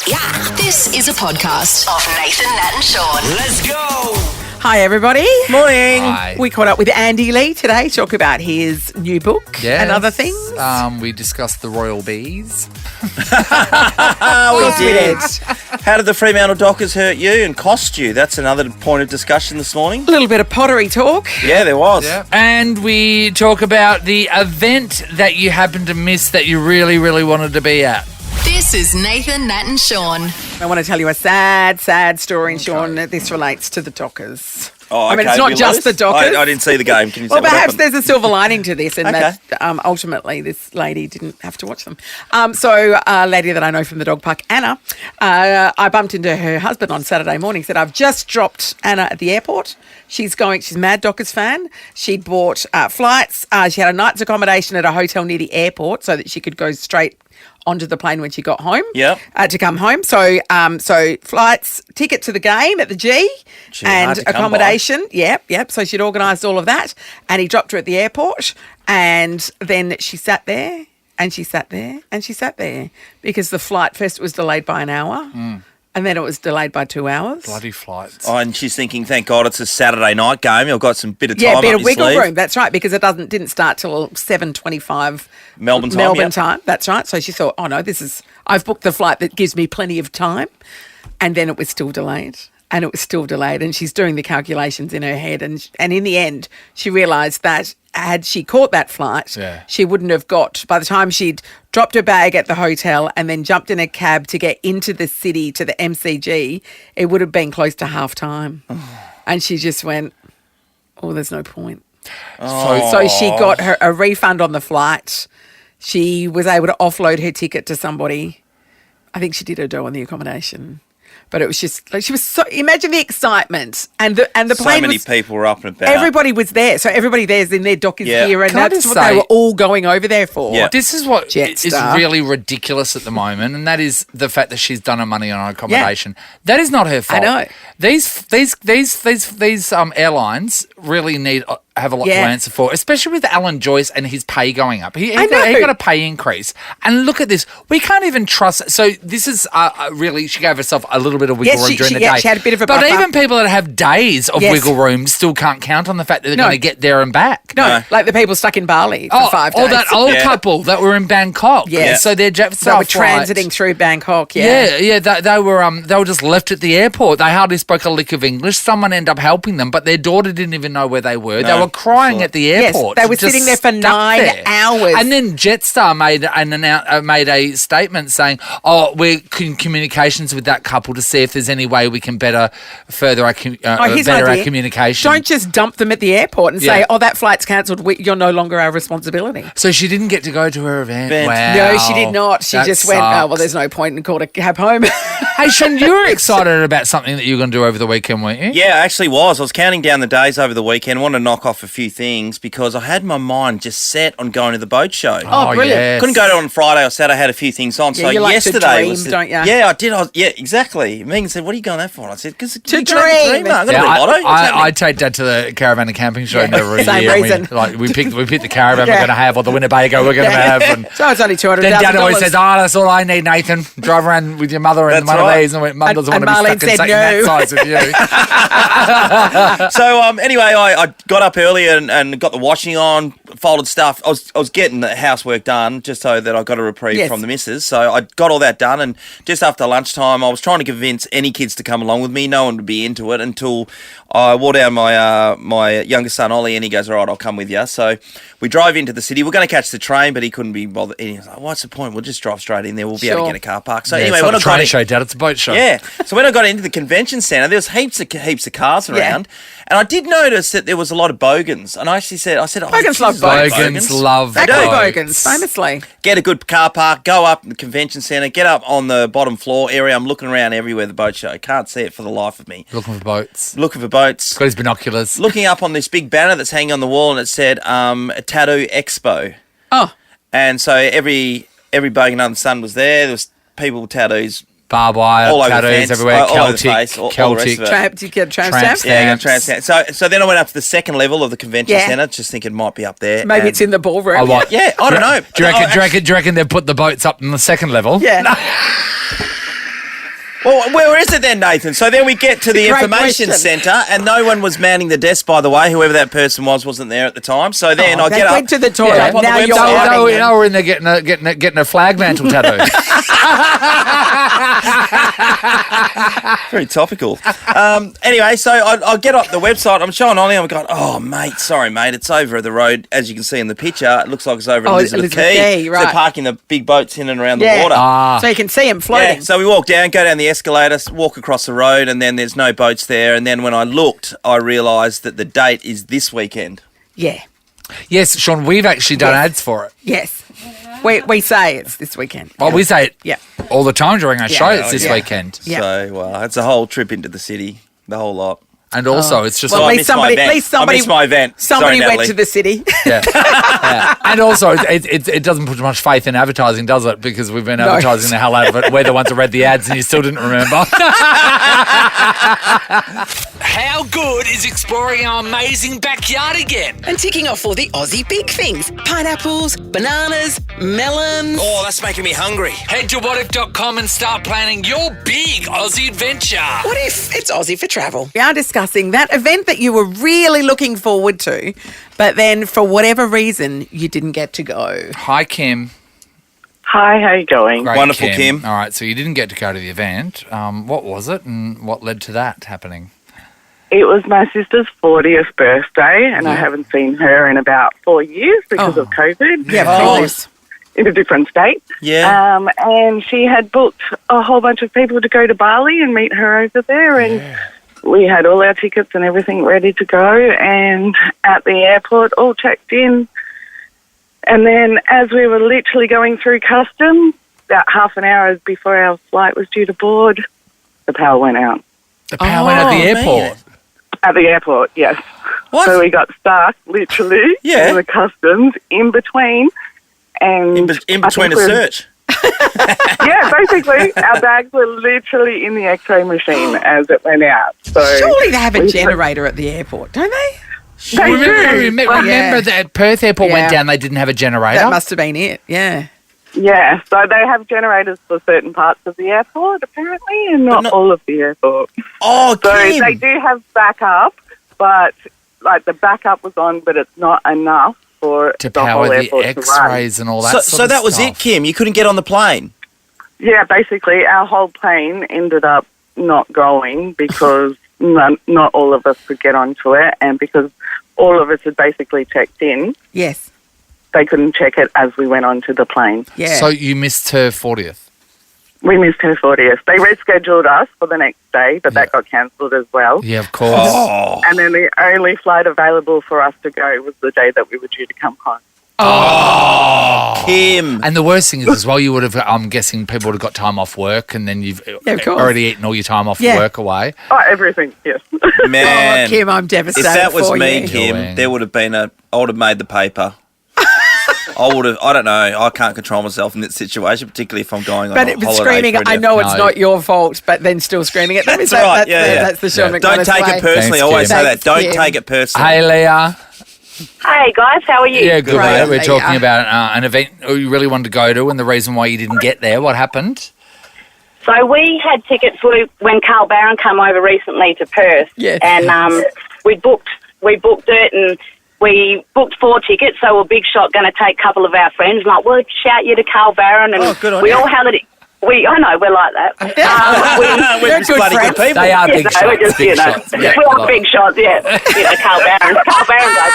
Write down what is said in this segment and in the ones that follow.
Yeah. This is a podcast of Nathan, Nat and Sean. Let's go. Hi, everybody. Morning. Hi. We caught up with Andy Lee today to talk about his new book and other things. We discussed the royal bees. We did. How did the Fremantle Dockers hurt you and cost you? That's another point of discussion this morning. A little bit of pottery talk. Yeah, there was. Yeah. And we talk about the event that you happened to miss that you really, really wanted to be at. This is Nathan, Nat and Sean. I want to tell you a sad, sad story, Sean. This relates to the Dockers. Oh, I mean, okay. it's not You just lose? the Dockers. I didn't see the game. Can you say Well, what perhaps happened? there's a silver lining to this, and Okay. that ultimately this lady didn't have to watch them. So a lady that I know from the dog park, Anna, I bumped into her husband on Saturday morning, said, I've just dropped Anna at the airport. She's a mad Dockers fan. She'd bought flights. She had a night's accommodation at a hotel near the airport so that she could go straight onto the plane when she got home. Yep. To come home. So flights, ticket to the game at the G, Gee, hard and to come by. accommodation. Yep. So she'd organised all of that, and he dropped her at the airport, and then she sat there, and she sat there, and she sat there because the flight first was delayed by an hour, and then it was delayed by 2 hours. Bloody flights. Oh, and she's thinking, thank God it's a Saturday night game. You've got some bit of time Yeah, a bit up of your wiggle sleeve. room. That's right, because it didn't start till 7:25 Melbourne time, yep. time. That's right. So she thought, oh no, I've booked the flight that gives me plenty of time, and then it was still delayed. And she's doing the calculations in her head, and in the end, she realised that had she caught that flight, she wouldn't have got, by the time she'd dropped her bag at the hotel and then jumped in a cab to get into the city to the MCG, it would have been close to half time. And she just went, oh, there's no point. So she got a refund on the flight. She was able to offload her ticket to somebody. I think she did her dough on the accommodation. But it was just like she was so. Imagine the excitement and the plane. So many people were up and about. Everybody was there, so everybody there's in their Dockers gear, and Can I that's just what they say- were all going over there for. Yeah. This is what is Jetstar. really ridiculous at the moment, and that is the fact that she's done her money on her accommodation. That is not her fault. I know. These airlines really have a lot to answer for, especially with Alan Joyce and his pay going up. He got a pay increase, and look at this. We can't even trust. So this is really. She gave herself a little bit of wiggle room during the day. She had a bit of a but buffer. even people that have days of wiggle room still can't count on the fact that they're No. going to get there and back. No, like the people stuck in Bali for 5 days. Or that old couple that were in Bangkok. Yeah. So their jet They were transiting through Bangkok. They were just left at the airport. They hardly spoke a lick of English. Someone ended up helping them, but their daughter didn't even know where they were. They were crying at the airport. Yes, they were just sitting there for stuck 9 there. hours. And then Jetstar made a statement saying, "Oh, we're in communications with that couple to see if there's any way we can further our here's an our idea. communication." Don't just dump them at the airport and say, oh, that flight's cancelled. You're no longer our responsibility. So she didn't get to go to her event. Event. Wow. No, she did not. She That just went, oh, well, sucks. there's no point, and called a cab home. Hey, Sean, you were excited about something that you were going to do over the weekend, weren't you? Yeah, I actually was. I was counting down the days over the weekend. I wanted to knock off a few things because I had my mind just set on going to the boat show. Oh, brilliant. yes. Couldn't go on Friday or Saturday. I had a few things on. Yeah, So you like to yesterday dream, was don't ya? Yeah, I did. Yeah, exactly. Megan said, "What are you going there for?" And I said, "Because To I'm dream. going to Yeah, Lotto. What's I happening?" take Dad to the caravan and camping show Yeah, every same year. and reason. We pick the caravan Yeah. we're going to have, or the Winnebago we're going to have. And So it's only $200,000. then Dad always says, that's all I need, Nathan. Drive around with your mother in That's one of right. these. And Mum doesn't And want to be Marlene stuck in said that no. size with you. So anyway, I got up early and got the washing on, folded stuff. I was getting the housework done just so that I got a reprieve from the missus. So I got all that done, and just after lunchtime, I was trying to convince any kids to come along with me. No one would be into it until I wore down my youngest son Ollie, and he goes, "All right, I'll come with you." So we drove into the city. We're going to catch the train, but he couldn't be bothered. And he was like, "What's the point? We'll just drive straight in there. We'll be able to get a car park." So anyway, it's when not I a got train in, show, Dad. It's a boat show. yeah. So when I got into the convention centre, there was heaps of cars around, and I did notice that there was a lot of bogans. And I actually said, Bogans love Bogans love They do. go boats. Bogans, famously. Get a good car park, go up in the convention centre, get up on the bottom floor area. I'm looking around everywhere, the boat show. Can't see it for the life of me. Looking for boats. Looking for boats. Got his binoculars. Looking up on this big banner that's hanging on the wall, and it said Tattoo Expo. Oh, And so every bogan under the sun was there. There was people with tattoos. Barbed wire, All over the tattoos fence, everywhere. all over the Celtic, face, all the rest of it. tramp, do you get a tramp Tramp stamp? stamp. Yeah, Stamps. so then I went up to the second level of the convention Yeah. centre, just thinking it might be up there. Maybe and- it's in the ballroom. Oh, what? Yeah, I don't know. Do you reckon they've put the boats up on the second level? Yeah. Well, where is it then, Nathan? So then we get to the Great information question. centre, and no one was manning the desk, by the way. Whoever that person wasn't there at the time. So then I they get up. went to the toilet. Up on Now the you're website. outing them. No, we're in there getting a flag mantle tattoo. Very topical. Anyway, so I get up the website. I'm showing Ollie. I'm going, oh, mate, sorry, mate. It's over the road. As you can see in the picture, it looks like it's over Elizabeth Quay. Right. They're parking the big boats in and around the Yeah. water. So you can see them floating. Yeah, so we walk down, go down the escalator, walk across the road, and then there's no boats there. And then when I looked, I realised that the date is this weekend. Yeah. Yes, Sean, we've actually done ads for it. Yes. We say it's this weekend. Well, we say it Yeah. all the time during our show. It's this yeah. weekend. Yeah. So it's a whole trip into the city, the whole lot. And also, it's just Well, I at missed least my somebody, event. at least somebody, I missed my event. Somebody Sorry, went Natalie. to the city. yeah. And also, it doesn't put much faith in advertising, does it? Because we've been advertising the hell out of it. We're the ones that read the ads and you still didn't remember. How good is exploring our amazing backyard again? And ticking off all the Aussie big things. Pineapples, bananas, melons. Oh, that's making me hungry. Head to whatif.com and start planning your big Aussie adventure. What if it's Aussie for travel? We are discussing that event that you were really looking forward to, but then for whatever reason, you didn't get to go. Hi, Kim. Hi, how you going? Great, Wonderful, Kim. All right, so you didn't get to go to the event. What was it and what led to that happening? It was my sister's 40th birthday, and I haven't seen her in about 4 years because of COVID. Yeah, of Oh. course. In a different state. Yeah. And she had booked a whole bunch of people to go to Bali and meet her over there, and we had all our tickets and everything ready to go, and at the airport, all checked in. And then as we were literally going through customs, about half an hour before our flight was due to board, the power went out. The power went at the man. airport. At the airport, yes. What? So we got stuck, literally, Yeah. in the customs, in between. And in I between a think we're- search. Yeah, basically, our bags were literally in the X-ray machine as it went out. So Surely they have a we- generator at the airport, don't they? They do. Remember that Perth airport went Yeah. down, they didn't have a generator? That must have been it, yeah. Yeah, so they have generators for certain parts of the airport, apparently, and not all of the airport. Oh, So Kim. they do have backup, but like the backup was on, but it's not enough for to the whole power the airport to run. X-rays and all that So that was it, Kim. You couldn't get on the plane. Yeah, basically, our whole plane ended up not going because not all of us could get onto it, and because all of us had basically checked in, Yes, they couldn't check it as we went onto the plane. yeah. So you missed her 40th. We missed her 40th. They rescheduled us for the next day, but that got cancelled as well. Yeah, of course. Oh. And then the only flight available for us to go was the day that we were due to come home. Kim. And the worst thing is as well, you would have, I'm guessing people would have got time off work and then you've of course. already eaten all your time off Yeah. work away. Oh, everything, yes. Man. Oh, Kim, I'm If devastated that was for me, you. Kim, Going. there would have been I would have made the paper. I would have. I don't know. I can't control myself in that situation, particularly if I'm going on But a it was holiday. screaming, for a I day. know it's No. not your fault, but then still screaming at them. That's Is that- right. Yeah. That's the Sean Yeah. McManus Don't take way. it personally. Thanks, I always Kim. say that. Don't Kim. take it personally. Hey, Leah. Hey guys, how are you? Yeah, good. Great, Mate. We're Leah. talking about an event you really wanted to go to and the reason why you didn't get there. What happened? So we had tickets when Carl Barron came over recently to Perth, Yes. and we booked it, and we booked 4 tickets. So we're big shot going to take a couple of our friends. Like, we'll shout you to Carl Barron, and Oh, good on we you. all had it. I know we're like that. We're They're just good bloody friends. good people. They are Yeah, big no, shots. we're just, Big shots. Yeah. we are big shots, yeah. Carl Barron. Carl Barron does.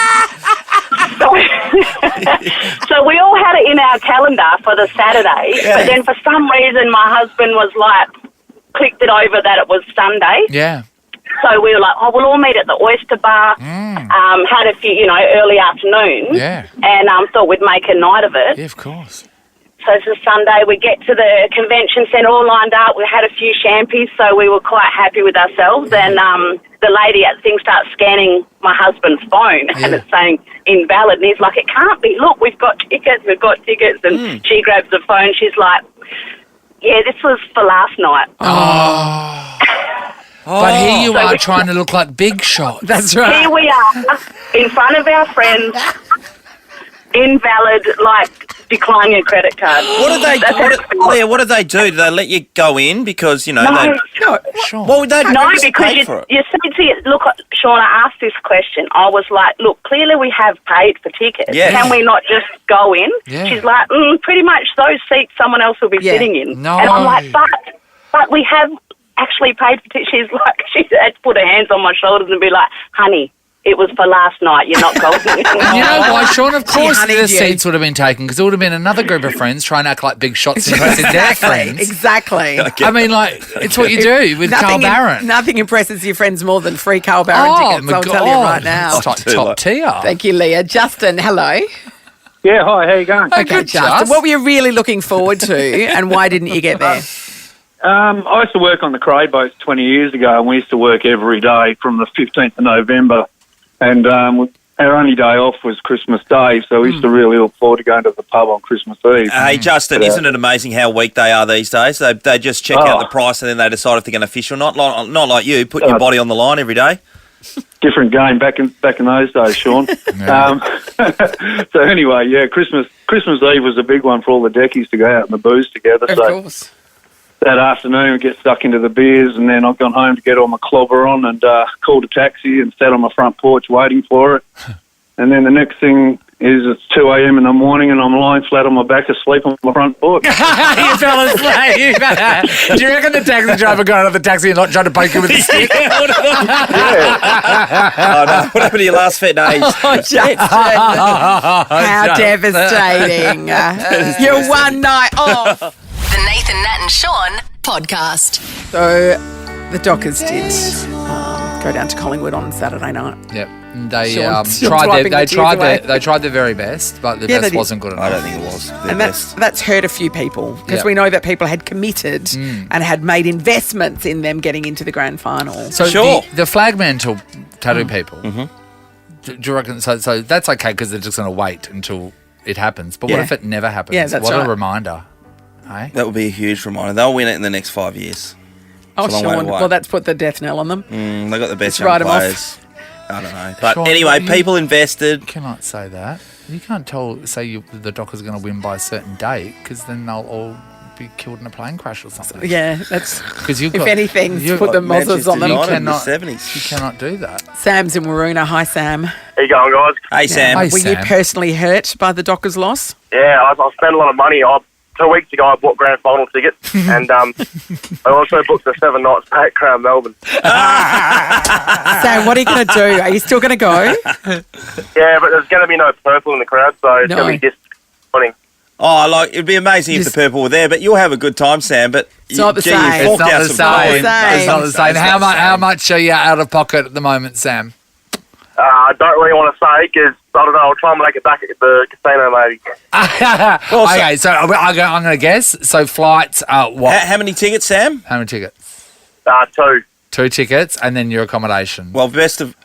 So we all had it in our calendar for the Saturday, but then for some reason my husband was like, clicked it over that it was Sunday. Yeah. So we were like, we'll all meet at the Oyster Bar. Had a few, early afternoon. Yeah. And thought we'd make a night of it. Yeah, of course. So it's a Sunday. We get to the convention centre all lined up. We had a few champies, so we were quite happy with ourselves. And the lady at the thing starts scanning my husband's phone, and it's saying invalid. And he's like, it can't be. Look, we've got tickets. And she grabs the phone. She's like, yeah, this was for last night. But here you are trying to look like big shots. That's right. Here we are in front of our friends, invalid, like decline your credit card. What do they? Leah, what do they do? Do they let you go in because No, Sure. Well, they no, just because pay for it. you said to you, look, Sean, I asked this question. I was like, look, clearly we have paid for tickets. Yes. Can we not just go in? Yeah. She's like, pretty much those seats someone else will be sitting in. No. And I'm like, but we have actually paid for tickets. She's like, she had to put her hands on my shoulders and be like, honey, it was for last night. You're not going. You know why, Sean? Of course honeyed the you. seats would have been taken because it would have been another group of friends trying to act like big shots and impressing their friends. Exactly. I mean, like, it's what you do with Carl Barron. Nothing impresses your friends more than free Carl Barron tickets, my I'll God. tell you right now. It's top tier. Thank you, Leah. Justin, hello. Yeah, hi, how you going? Oh, Okay, good, Justin, Just. what were you really looking forward to and why didn't you get there? I used to work on the Crade boats 20 years ago, and we used to work every day from the 15th of November. And our only day off was Christmas Day, so we used to really look forward to going to the pub on Christmas Eve. Hey, Justin, isn't it amazing how weak they are these days? They just check out the price and then they decide if they're going to fish or not. Not like you, putting your body on the line every day. Different game back in those days, Sean. So anyway, yeah, Christmas Eve was a big one for all the deckies to go out and the booze together. Of So course. that afternoon, we get stuck into the beers, and then I've gone home to get all my clobber on and called a taxi and sat on my front porch waiting for it. And then the next thing is it's 2 a.m. in the morning, and I'm lying flat on my back asleep on my front porch. You fell asleep. Do you reckon the taxi driver got out of the taxi and not tried to poke you with a stick? Oh, no. What happened to your last fit days? Oh, Justin. How devastating. Your one night off. The Nathan, Nat and Sean podcast. So the Dockers did go down to Collingwood on Saturday night. Yep. They Sean tried wiping the tears away. they tried their very best, but the Yeah, they best did. wasn't good enough. I don't think it was. And that's hurt a few people because Yeah. we know that people had committed and had made investments in them getting into the grand final. So Sure. the flagmantle tattoo people, do you reckon, so that's okay because they're just going to wait until it happens. But what Yeah. if it never happens? Yeah, that's what right. a reminder. Hey? That would be a huge reminder. They'll win it in the next 5 years. Oh, It's a long way Sean. to wait. Well, that's put the death knell on them. They got the best Let's young write 'em off. players. I don't know. But Sean, anyway, you- people invested. You cannot say that. You can't say the Dockers are going to win by a certain date because then they'll all be killed in a plane crash or something. Yeah, that's. Because you've If got, anything, you've put the got- mozzarella on them. You United in the cannot, 70s. you cannot do that. Sam's in Waroona. Hi, Sam. How you going, guys? Hey, Sam. Hey, Were you Sam. personally hurt by the Dockers' loss? Yeah, I spent a lot of money. 2 weeks ago, I bought grand final tickets, and I also booked the 7 nights stay at Crown Melbourne. Sam, what are you going to do? Are you still going to go? Yeah, but there's going to be no purple in the crowd, so it's No. going to be disappointing. Oh, it'd be amazing if Just- the purple were there, but you'll have a good time, Sam. But It's not the gee, same. You It's forked It's not out the some same. gold. same. It's not the same. How much are you out of pocket at the moment, Sam? I don't really want to say because I don't know. I'll try and make it back at the casino, maybe. Okay, so I'm going to guess. So flights, what? How many tickets, Sam? How many tickets? 2. 2 tickets, and then your accommodation. Well,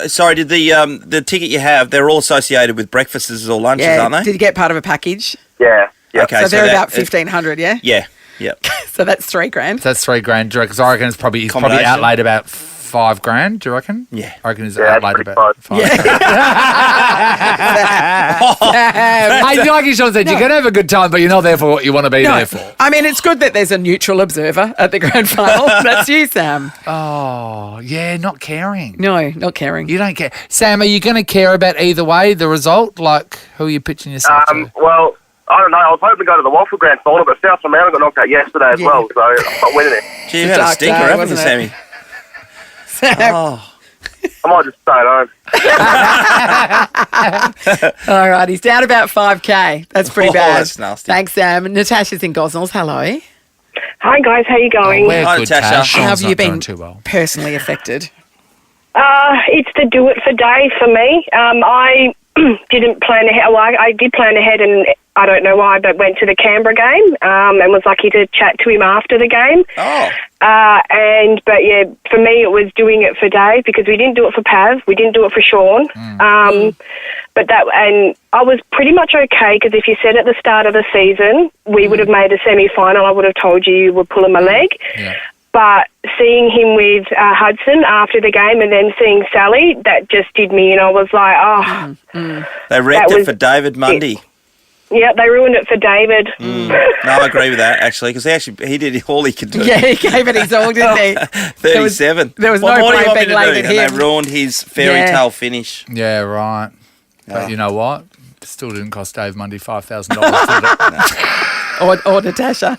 sorry, did the ticket you have? They're all associated with breakfasts or lunches, Yeah. aren't they? Did you get part of a package? Yeah. Okay, So they're that- about 1,500, yeah? Yeah, yeah. So that's $3,000. That's $3,000. Do you reckon? So I reckon it's probably Accommodation. outlaid about $5,000. Do you reckon? Yeah. I reckon it's Yeah, that's outlaid pretty about close. Hey, like you should have said, you're going to have a good time, but you're not there for what you want to be No, there for. I mean, it's good that there's a neutral observer at the grand final. That's you, Sam. Oh, yeah, not caring. No, not caring. You don't care. Sam, are you going to care about either way, the result? Like, who are you pitching yourself to? Well, I don't know. I was hoping to go to the Waffle Grand Final, but South Fremantle got knocked out yesterday as Yeah. well, so I'm not winning it. Gee, you had a dark stinker, day, haven't you, wasn't Sammy? it? Sam. Oh, I might just stay at home. All right, he's down about 5K. That's pretty Oh, bad. that's nasty. Thanks, Sam. Natasha's in Gosnells. Hello. Hi, guys. How you going? We're Hi, good, Tasha. Tash. How have Sean's you not doing been too well. personally affected? It's the do it for day for me. I didn't plan ahead. Well, I did plan ahead, and I don't know why, but went to the Canberra game and was lucky to chat to him after the game. oh. But yeah, for me it was doing it for Dave because we didn't do it for Pav, we didn't do it for Sean. But I was pretty much okay because if you said at the start of the season we would have made a semi-final, I would have told you were pulling my leg. Yeah. But seeing him with Hudson after the game and then seeing Sally, that just did me, and I was like, They wrecked That it was for David Mundy. Yeah, they ruined it for David. No, I agree with that, actually, because he did all he could do. Yeah, he gave it his all, didn't he? 37. There was What no more do you blame want me being to laid do? at And him. they ruined his fairy tale finish. Yeah, right. But you know what? Still didn't cost Dave Mundy $5,000, did it? Or Natasha.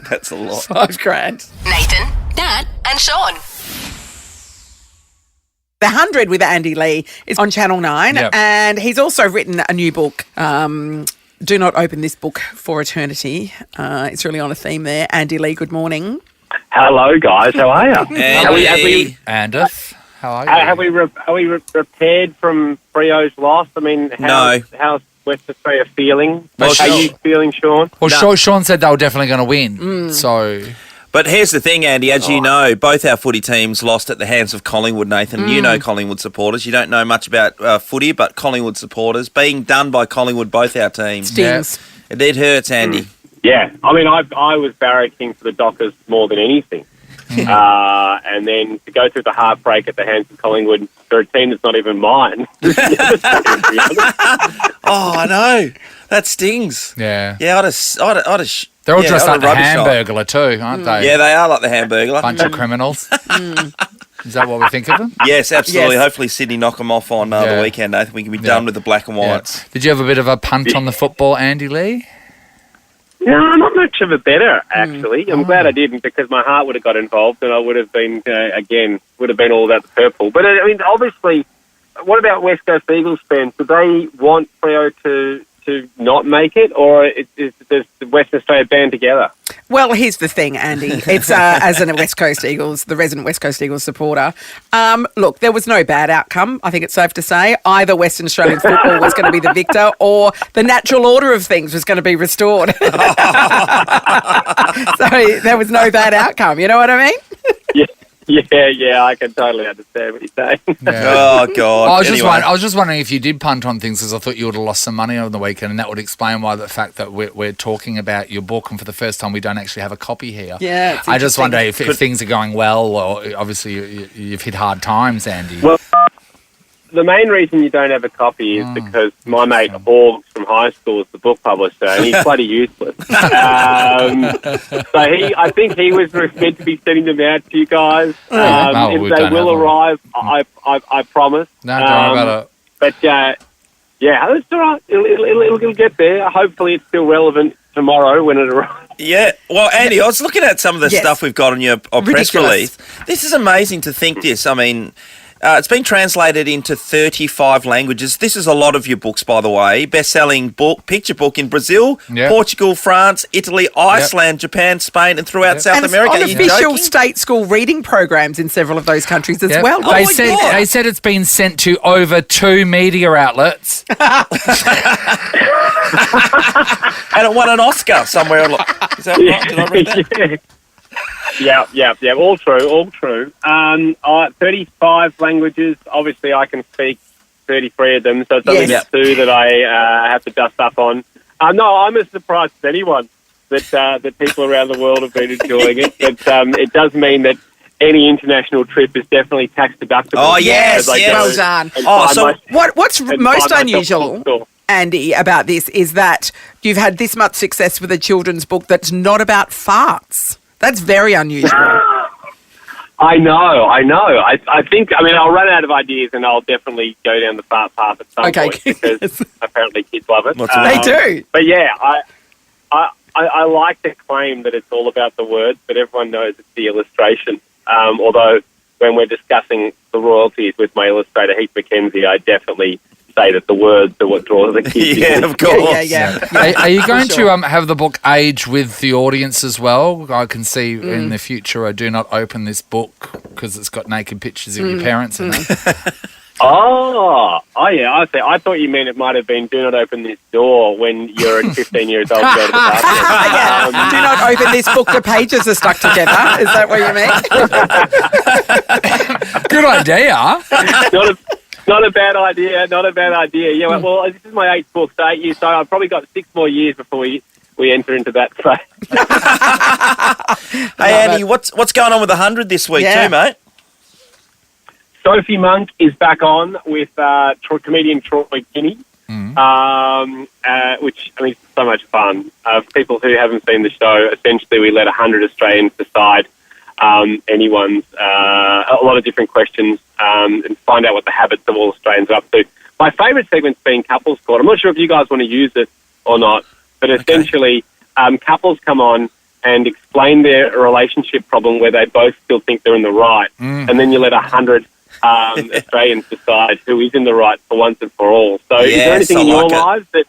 That's a lot. $5,000. Nathan, Nat, and Sean. The 100 with Andy Lee is on Channel 9, and he's also written a new book, Do Not Open This Book for Eternity. It's really on a theme there. Andy Lee, good morning. Hello, guys. How are you? Andif, how are you? Are we repaired from Freo's loss? I mean, how's West Australia feeling? Well, how are you feeling, Sean? Well, Sean said they were definitely going to win, so... But here's the thing, Andy. As you know, both our footy teams lost at the hands of Collingwood, Nathan. You know Collingwood supporters. You don't know much about footy, but Collingwood supporters. Being done by Collingwood, both our teams. Stings. It hurts, Andy. Yeah. I mean, I was barracking for the Dockers more than anything. And then to go through the heartbreak at the hands of Collingwood for a team that's not even mine. Oh, I know. That stings. Yeah. Yeah, I'd have They're all dressed like the Hamburglar too, aren't they? Yeah, they are like the Hamburglar. Bunch of criminals. Is that what we think of them? Yes, absolutely. Yes. Hopefully Sydney knock them off on the weekend, Nathan. We can be done with the black and whites. Did you have a bit of a punt on the football, Andy Lee? No, not much of a better, actually. I'm glad I didn't, because my heart would have got involved and I would have been, would have been all about the purple. But, I mean, obviously, what about West Coast Eagles fans? Do they want Freo to not make it, or does the Western Australia band together? Well, here's the thing, Andy. It's as a West Coast Eagles, the resident West Coast Eagles supporter. Look, there was no bad outcome. I think it's safe to say either Western Australian football was going to be the victor, or the natural order of things was going to be restored. So there was no bad outcome. You know what I mean? Yeah, I can totally understand what you're saying. Oh, God. I was just wondering if you did punt on things, because I thought you would have lost some money on the weekend, and that would explain why the fact that we're talking about your book, and for the first time we don't actually have a copy here. Yeah, it's I just wonder if things are going well, or obviously you've hit hard times, Andy. Well, the main reason you don't have a copy is because my mate Hawks from high school is the book publisher, and he's bloody useless. So I think he was meant to be sending them out to you guys. If they will arrive, I promise. No, don't worry about it. But that's all right. It'll get there. Hopefully, it's still relevant tomorrow when it arrives. Yeah, well, Andy, I was looking at some of the stuff we've got on your press release. This is amazing to think this. I mean, it's been translated into 35 languages. This is a lot of your books, by the way. Best-selling picture book in Brazil, Portugal, France, Italy, Iceland, Japan, Spain, and throughout South America. And official state school reading programs in several of those countries as well. They said it's been sent to over 2 media outlets. And it won an Oscar somewhere. Is that right? Did I read that? Yeah. All true. 35 languages. Obviously, I can speak 33 of them, so it's only 2 that I have to dust up on. No, I'm as surprised as anyone that people around the world have been enjoying it. But it does mean that any international trip is definitely tax deductible. Oh, yes. Well done. So what's most unusual, Andy, about this is that you've had this much success with a children's book that's not about farts. That's very unusual. I know. I think, I'll run out of ideas and I'll definitely go down the fart path at some point, because apparently kids love it. They do. But yeah, I like to claim that it's all about the words, but everyone knows it's the illustration. Although when we're discussing the royalties with my illustrator, Heath McKenzie, I definitely say that the words are what draws the kids. Yeah, of course. Yeah. Are you going to have the book age with the audience as well? I can see in the future, I do not open this book because it's got naked pictures of your parents in it. Oh, yeah. I thought you meant it might have been do not open this door when you're 15 years old to go to the bathroom. Do not open this book, the pages are stuck together. Is that what you mean? Good idea. Not a bad idea. Yeah, well, this is my 8th book, so 8 years, so I've probably got 6 more years before we enter into that phase. Hey, Andy, what's going on with the 100 this week too, mate? Sophie Monk is back on with comedian Troy Kinney. which, I mean, it's so much fun. For people who haven't seen the show, essentially we let 100 Australians decide anyone's, a lot of different questions and find out what the habits of all Australians are up to. My favourite segment's been Couples Court. I'm not sure if you guys want to use it or not, but essentially couples come on and explain their relationship problem where they both still think they're in the right, and then you let 100 Australians decide who is in the right for once and for all. So is there anything in your lives that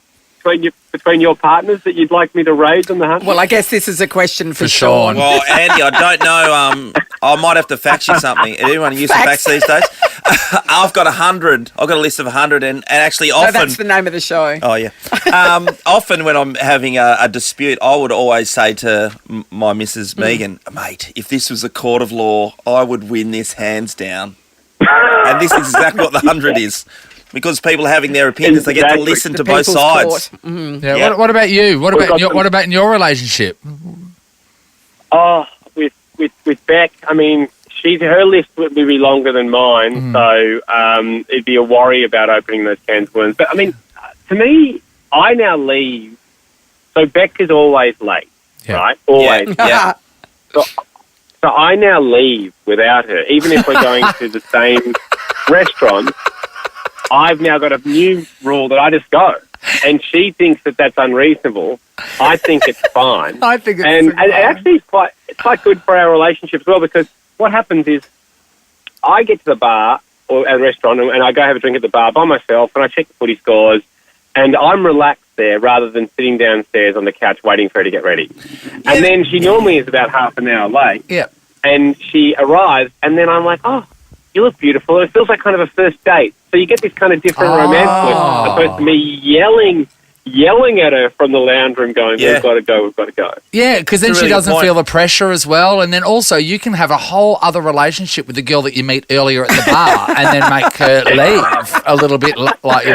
between your partners that you'd like me to raise on the 100? Well, I guess this is a question for Sean. Well, Andy, I don't know. I might have to fax you something. Anyone use fax these days? I've got 100. I've got a list of 100, and actually often... No, that's the name of the show. Oh, yeah. Often when I'm having a dispute, I would always say to my Mrs. Megan, mate, if this was a court of law, I would win this hands down. And this is exactly what the 100 is. Because people are having their opinions, they get to listen to both sides. Yeah. What about you? What about in your relationship? Oh, with Beck, I mean, her list would be longer than mine, so it'd be a worry about opening those cans of worms. But I mean, to me, I now leave. So Beck is always late, right? Always. Yeah. So I now leave without her, even if we're going to the same restaurant. I've now got a new rule that I just go, and she thinks that that's unreasonable. I think it's fine. I think it's and actually it's quite good for our relationship as well, because what happens is I get to the bar or at a restaurant and I go have a drink at the bar by myself, and I check the footy scores, and I'm relaxed there rather than sitting downstairs on the couch waiting for her to get ready. And then she normally is about half an hour late. Yeah. And she arrives, and then I'm like, oh, you look beautiful. It feels like kind of a first date. So you get this kind of different romance as opposed to me yelling at her from the lounge room going, we've got to go. Yeah, because then she doesn't feel the pressure as well. And then also you can have a whole other relationship with the girl that you meet earlier at the bar and then make her leave a little bit like,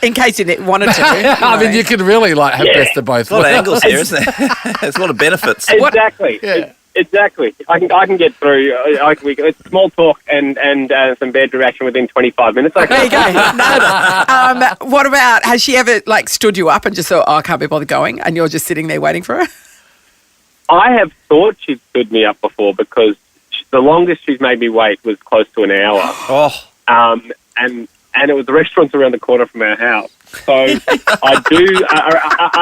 in case you wanted to. I mean, you could really have best of both. There's a lot of angles here, isn't there? There's a lot of benefits. Exactly. Exactly. I can get through. It's small talk and some bedroom action within 25 minutes. There you go. What about, has she ever stood you up and just thought, oh, I can't be bothered going, and you're just sitting there waiting for her? I have thought she'd stood me up before, because the longest she's made me wait was close to an hour. And it was the restaurants around the corner from our house. So I do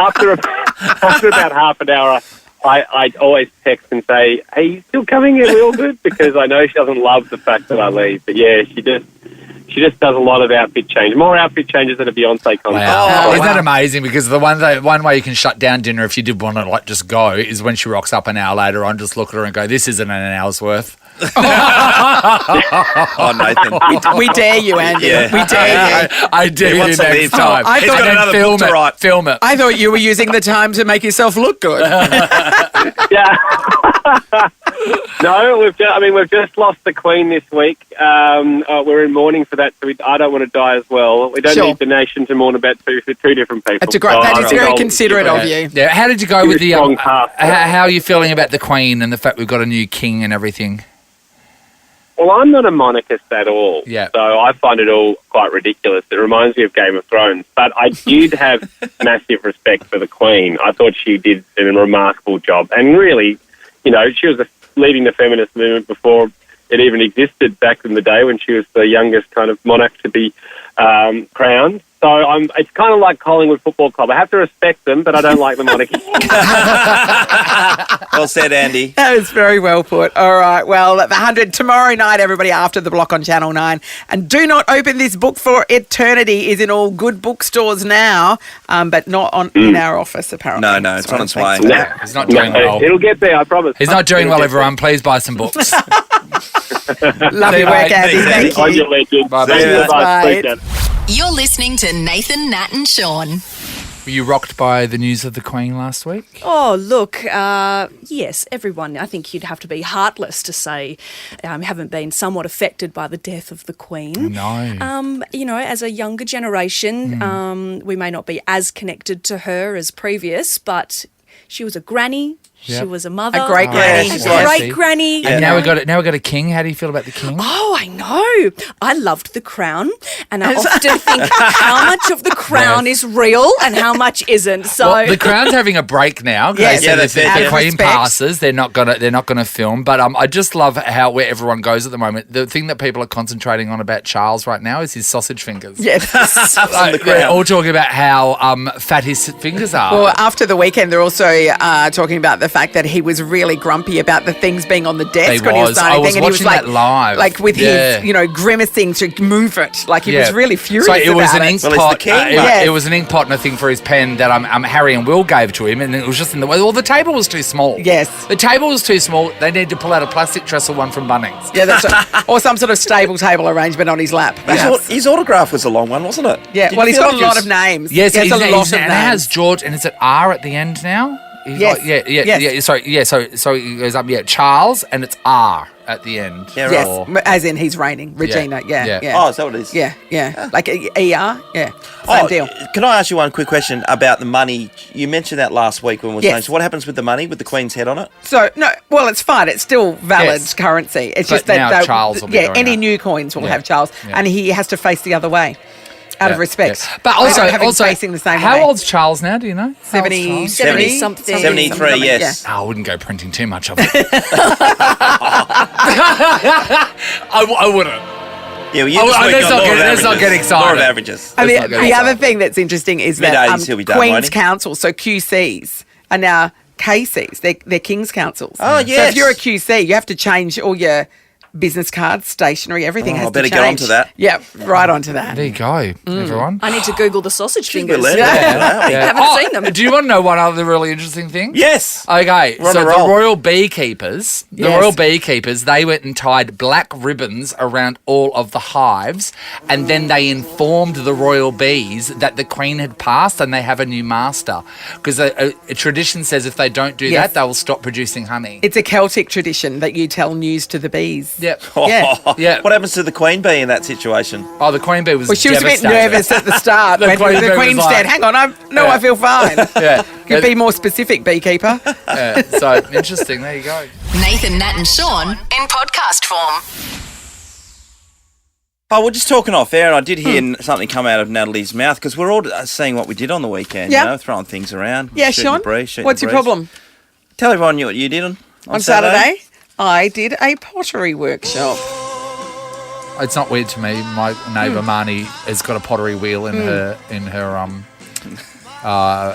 after about half an hour. I always text and say, "Are you still coming? Are we all good?" Because I know she doesn't love the fact that I leave. But yeah, she just does a lot of outfit change, more outfit changes than a Beyonce concert. Wow. Isn't that amazing? Because the one way you can shut down dinner if you did want to just go is when she rocks up an hour later on, just look at her and go, "This isn't an hour's worth." Nathan. We dare you, Andy. Yeah. We dare you. I dare you next time. I thought another book to write. Film it. I thought you were using the time to make yourself look good. Yeah. No, we've just lost the Queen this week. We're in mourning for that, so I don't want to die as well. We don't need the nation to mourn about two different people. That's that is very considerate of you. Yeah. How did you go with the? How are you feeling about the Queen and the fact we've got a new king and everything? Well, I'm not a monarchist at all, so I find it all quite ridiculous. It reminds me of Game of Thrones, but I did have massive respect for the Queen. I thought she did a remarkable job, and really, she was leading the feminist movement before it even existed back in the day, when she was the youngest kind of monarch to be crowned. So it's kind of like Collingwood Football Club. I have to respect them, but I don't like the monarchy. Well said, Andy. That was very well put. All right. Well, at the 100 tomorrow night, everybody, after the block on Channel 9. And do not open this book for eternity is in all good bookstores now, but not in our office, apparently. No, it's on its way. He's not doing well. It'll get there, I promise. He's not doing well, everyone. Please buy some books. Love your work, Andy. Thank you. On your legend. Bye. You're listening to Nathan, Nat and Sean. Were you rocked by the news of the Queen last week? Oh, look, yes, everyone, I think you'd have to be heartless to say haven't been somewhat affected by the death of the Queen. No. As a younger generation, we may not be as connected to her as previous, but she was a granny. She was a mother. A great granny. she's A like- great granny. And now we got a king. How do you feel about the king? Oh, I know. I loved The Crown, and I often think how much of The Crown is real and how much isn't. So Well, the Crown's having a break now. Yes. They said that's if it, the yeah. Queen Respect. passes, they're not gonna film. But I just love how where everyone goes at the moment. The thing that people are concentrating on about Charles right now is his sausage fingers. Yes. They're all talking about how fat his fingers are. Well, after the weekend, they're also talking about the fact that he was really grumpy about the things being on the desk He when he was was. signing I was thing, and he was watching like, that live. like with Yeah. his, grimacing to move it. Like he was really furious So it was about an it. ink Well, he's pot. the king. Yes. It was an ink pot and a thing for his pen that Harry and Will gave to him, and it was just in the way. Well, the table was too small. Yes. The table was too small. They need to pull out a plastic trestle one from Bunnings. Yeah, that's right. Or some sort of stable table arrangement on his lap. perhaps. His autograph was a long one, wasn't it? Yeah, Did well, you he's feel got like a lot he was- of names. Yes, he has a lot of and it has names. George, and is it R at the end now? He's Yes. like- yeah. Yes. Sorry, yeah. So he goes up. Yeah, Charles, and it's R at the end. Yeah, Yes, Or- as in he's reigning. Regina, yeah. Oh, is that what it is? Yeah. Like ER, yeah. Same deal. Can I ask you one quick question about the money? You mentioned that last week when we were Yes. saying, so what happens with the money with the Queen's head on it? So no, well, it's fine. It's still valid Yes. currency. It's But just that now Charles will be doing any that. new coins will Yeah. have Charles, Yeah. and he has to face the other way, out of Yeah, respect. yeah. But They don't also, have him facing the same how way. old's Charles now? Do you know? How old's 70, Charles? 70 something. 73, yes. Oh, I wouldn't go printing too much of it. I wouldn't. Yeah, well, you Oh, just work let's on not law get- of let's not averages. get excited. Law of averages. And Let's the, not go the other inside. thing that's interesting is that Mid-80s he'll be done, won't Queen's he? Council, so QCs, are now KCs. They're King's Councils. Oh, So yes. if you're a QC, you have to change all your business cards, stationery, everything Oh, has I better to get change. onto that. Yeah, right onto that. There you go, everyone. I need to Google the sausage fingers. Well, I Yeah. haven't Oh, seen them. Do you want to know one other really interesting thing? Yes. Okay, We're on so a the roll. royal beekeepers, they went and tied black ribbons around all of the hives, and then they informed the royal bees that the Queen had passed and they have a new master. Because a tradition says if they don't do Yes. that, they will stop producing honey. It's a Celtic tradition that you tell news to the bees. Yep. Yeah. Yeah. What happens to the Queen bee in that situation? Oh, the Queen bee was Well, she was a bit devastated. nervous at the start. The when Queen the bee was Queen like- said, hang on, I feel fine. Yeah. Could be more specific, beekeeper. Yeah. So interesting. There you go. Nathan, Nat and Sean in podcast form. Oh, we're just talking off air, and I did hear something come out of Natalie's mouth because we're all seeing what we did on the weekend. Yeah. You know, throwing things around. Yeah, shooting Sean, the breeze, shooting what's the your breeze. problem? Tell everyone what you did on Saturday, I did a pottery workshop. It's not weird to me. My neighbour Marnie has got a pottery wheel in her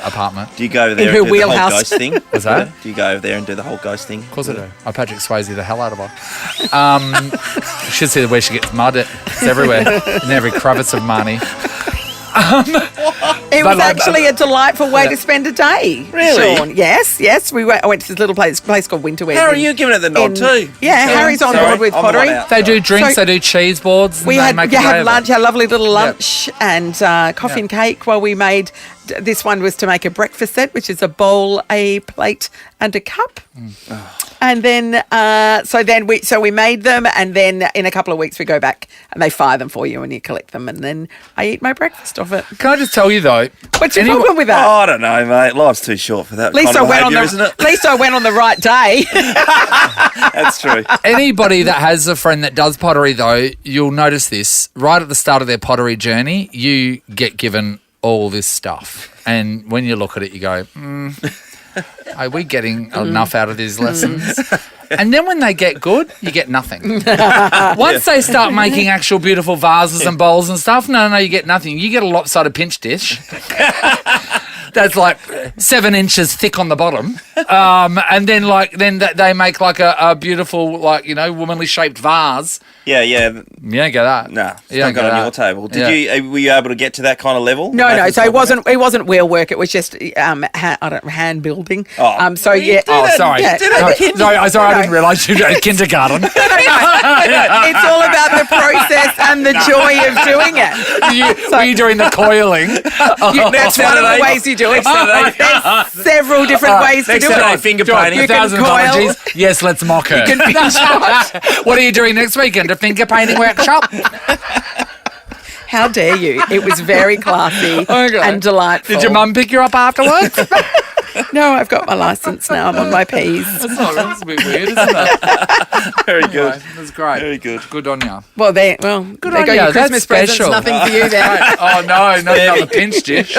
apartment. Do you go over there In and her do the wheelhouse. whole ghost thing? What's that? Do you go over there and do the whole ghost thing? Of course I do. I Patrick Swayze the hell out of her. You should see where she gets mud. It's everywhere. In every crevice of Marnie. It But was like- actually a delightful way to spend a day. Really? Sean. Yes. I went to this little place called Winterwear. How are you giving it the nod too? Yeah, Harry's on Sorry, board with I'm the one pottery. out. They do drinks, So- they do cheese boards. We and had they make a day had of lunch, it. a lovely little lunch, and coffee and cake. While we made this one was to make a breakfast set, which is a bowl, a plate, and a cup. And then so we made them, and then in a couple of weeks we go back and they fire them for you, and you collect them, and then I eat my breakfast off it. Can I just tell you though? What's your problem with that? Oh, I don't know, mate. Life's too short for that. At least kind I of went on behaviour, isn't it? at least I went on the right day. That's true. Anybody that has a friend that does pottery, though, you'll notice this right at the start of their pottery journey. You get given all this stuff, and when you look at it, you go, "Are we getting enough out of these lessons?" And then when they get good, you get nothing. Once they start making actual beautiful vases and bowls and stuff, no, you get nothing. You get a lopsided pinch dish. That's like 7 inches thick on the bottom, and then they make like a beautiful womanly shaped vase. Yeah. You don't get that. Nah, it's You not don't got get on that. your table. Yeah. Were you able to get to that kind of level? No. So it wasn't wheel work. It was just hand building. Oh. So yeah. Oh, sorry. Yeah. Sorry, I didn't realise you were at kindergarten. It's all about the process and the joy of doing it. Were you doing the coiling? That's one of the ways you do it. There's several different ways to Next do Saturday, it. finger painting. You can 1,000 coil. apologies. Yes, let's mock her. You can pinch pot. What are you doing next weekend? A finger painting workshop? How dare you? It was very classy Okay. and delightful. Did your mum pick you up afterwards? No, I've got my licence now. I'm on my P's. That's a bit weird, isn't it? Very good. Anyway, that's great. Very good. Good on you. Well, there Good go on your you. Christmas That's presents. special. Nothing for you there. Oh, no, not another pinch dish.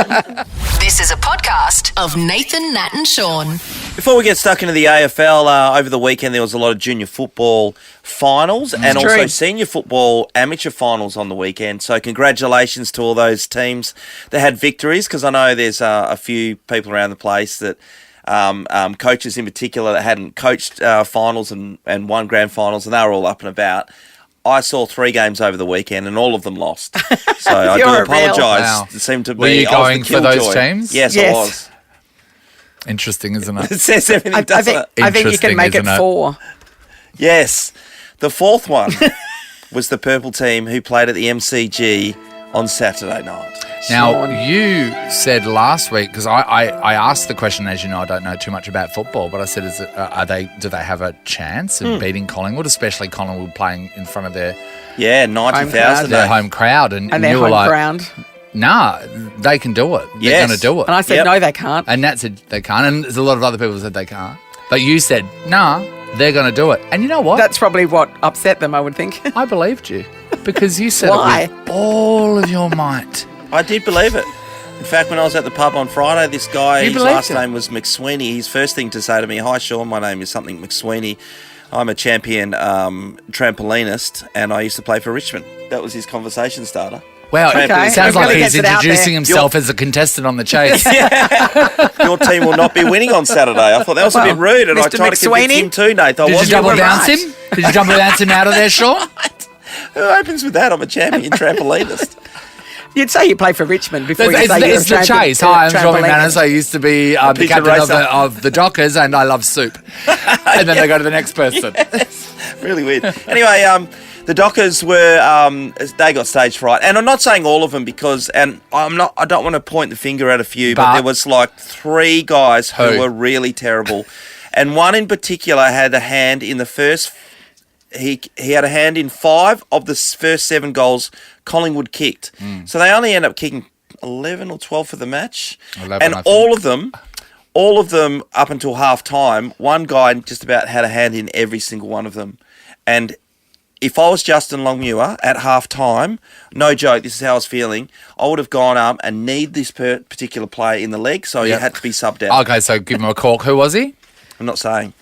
This is a podcast of Nathan, Nat and Sean. Before we get stuck into the AFL, over the weekend there was a lot of junior football finals and also true. senior football amateur finals on the weekend. So congratulations to all those teams that had victories, because I know there's a few people around the place that coaches in particular that hadn't coached finals and won grand finals, and they were all up and about. I saw 3 games over the weekend and all of them lost. So I do apologise. Wow. It seemed to be. Were you I was going the for those killjoy. teams? Yes, I was. Interesting, isn't it? It says everything, doesn't it? I think you can make it Interesting, isn't it? 4. Yes. The 4th one was the purple team who played at the MCG on Saturday night. Now, you said last week, because I asked the question, as you know, I don't know too much about football, but I said, do they have a chance of beating Collingwood, especially Collingwood playing in front of their 90,000. their home crowd, and And their you were home like, ground. Nah, they can do it. They're Yes. going to do it. And I said, no, they can't. And Nat said they can't, and there's a lot of other people who said they can't. But you said, nah, they're going to do it. And you know what? That's probably what upset them, I would think. I believed you because you said Why? it with all of your might. I did believe it. In fact, when I was at the pub on Friday, this guy, You his believed last it? name was McSweeney. His first thing to say to me, "Hi, Sean, my name is something McSweeney. I'm a champion trampolinist, and I used to play for Richmond." That was his conversation starter. Wow, Okay. it sounds It like really he's gets it out introducing there. himself as a contestant on the chase. Your team will not be winning on Saturday. I thought that was a bit rude, and I Mr. tried to convince McSweeney? him too, Nate. Did you double bounce him? Did you double bounce him out of there, Sean? Who opens with that? I'm a champion trampolinist. You'd say you play for Richmond before you say you're It's the chase. Hi, I'm Sean trampoline. McManus. I used to be the Pigeon captain racer. of the Dockers, and I love soup. And then they go to the next person. Really weird. Anyway, the Dockers were they got stage fright, and I'm not saying all of them because, and I don't want to point the finger at a few, but there was like 3 guys who were really terrible, and one in particular had a hand in the first. He had a hand in 5 of the first 7 goals Collingwood kicked, so they only end up kicking 11 or 12 for the match, 11, and I think. all of them up until half time, one guy just about had a hand in every single one of them. And if I was Justin Longmuir at half time, no joke, this is how I was feeling, I would have gone up and kneed this particular player in the leg, so he had to be subbed out. Okay, so give him a cork. Who was he? I'm not saying.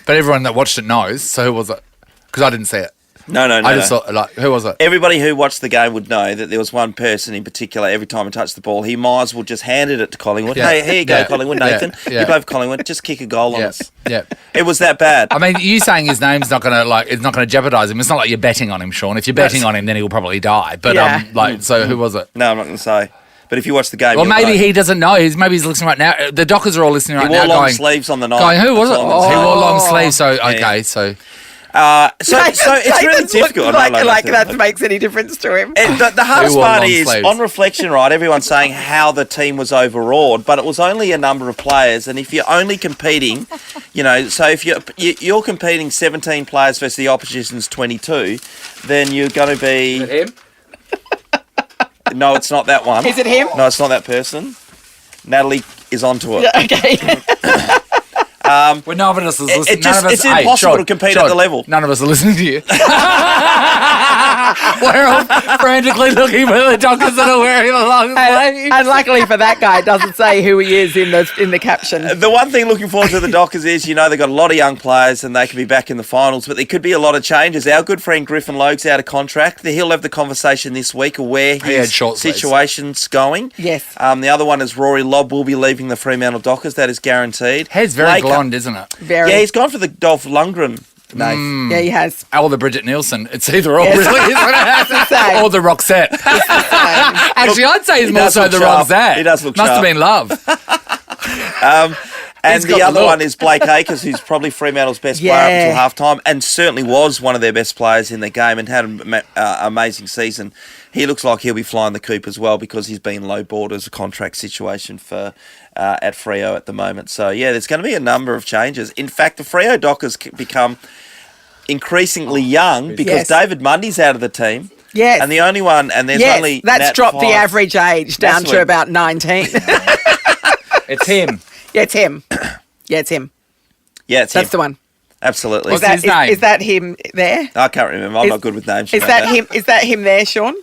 But everyone that watched it knows. So who was it? Because I didn't see it. No. I just thought, like, who was it? Everybody who watched the game would know that there was one person in particular, every time he touched the ball, he might as well just handed it to Collingwood. Yeah. Hey, here you go, Yeah. Collingwood, Nathan. Yeah. You play for Collingwood, just kick a goal on us. Yeah. It was that bad. I mean, you saying his name's not going to it's not going to jeopardise him. It's not like you're betting on him, Sean. If you're betting on him, then he'll probably die. But so who was it? No, I'm not going to say. But if you watch the game, Well, you'll maybe know. he doesn't know. Maybe he's listening right now. The Dockers are all listening right He wore now, long going sleeves on the night. Going, who was it? That's all I'm He saying. wore long sleeves. So okay, So it's It really doesn't look difficult. like that makes any difference to him. And the hardest wore part long is, sleeves? on reflection, right, everyone's saying how the team was overawed, but it was only a number of players, and if you're only competing, so if you're competing 17 players versus the opposition's 22, then you're going to be... Is it him? No, it's not that one. Is it him? No, it's not that person. Natalie is onto it. Okay. Well, none of us is listening. It's impossible to compete at the level. None of us are listening to you. We're all frantically looking for the Dockers that are wearing the long sleeves. And luckily for that guy, it doesn't say who he is in the caption. The one thing looking forward to the Dockers is, they've got a lot of young players and they can be back in the finals, but there could be a lot of changes. Our good friend Griffin Logue's out of contract. He'll have the conversation this week of where his situation's going. Yes. The other one is Rory Lobb will be leaving the Fremantle Dockers. That is guaranteed. Hair's very blonde, isn't it? Very. Yeah, he's gone for the Dolph Lundgren. Yeah, he has. Or the Bridget Nielsen. It's either or, Yes. really, isn't it? Same. Or the Roxette. Actually, I'd say it's He more does so look the sharp. Roxette. He does look Must sharp. have been love. And He's got the the other look. one is Blake Acres, who's probably Fremantle's best player up until half-time, and certainly was one of their best players in the game and had an amazing season. He looks like he'll be flying the coop as well because he's been low-balled as a contract situation for at Freo at the moment. So, yeah, there's going to be a number of changes. In fact, the Freo Dockers become increasingly young because David Mundy's out of the team. Yes. And the only one, and there's only... that's Nat dropped the Fyfe. average age down to about 19. It's him. Yeah, it's him. Yeah, it's him. Yeah, it's That's him. the one. Absolutely. What's his name? Is that him there? I can't remember. I'm not good with names. Is that him? Is that him there, Sean?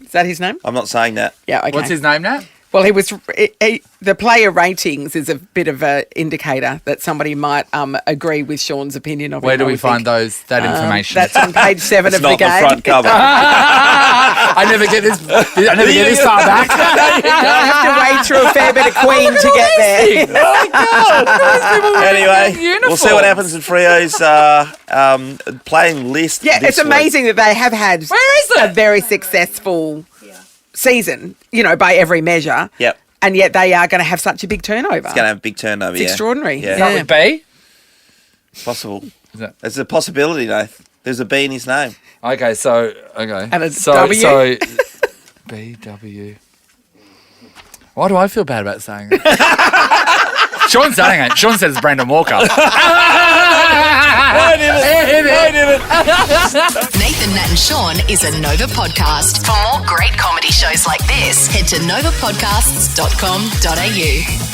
Is that his name? I'm not saying that. Yeah. Okay. What's his name now? Well, he was the player ratings is a bit of an indicator that somebody might agree with Sean's opinion of him. Where do I we would find think. that information? That's on page 7 of the Not game. the front cover. I never get this. I never get this far back. I have to wade through a fair bit of Queen to get there. Oh my God! Anyway, we'll see what happens in Freo's playing list. Yeah, this it's amazing that they have had Where is it? a very successful season, by every measure. Yep. And yet they are going to have such a big turnover. It's going to have a big turnover, It's extraordinary. Yeah. Start with B. It's possible. Is that- There's a possibility, Nath. There's a B in his name. Okay, so And a so W? so BW. Why do I feel bad about saying that? Sean's saying it. Sean says it's Brandon Walker. I did it. Nathan, Nat and Sean is a Nova podcast. For more great comedy shows like this, head to novapodcasts.com.au.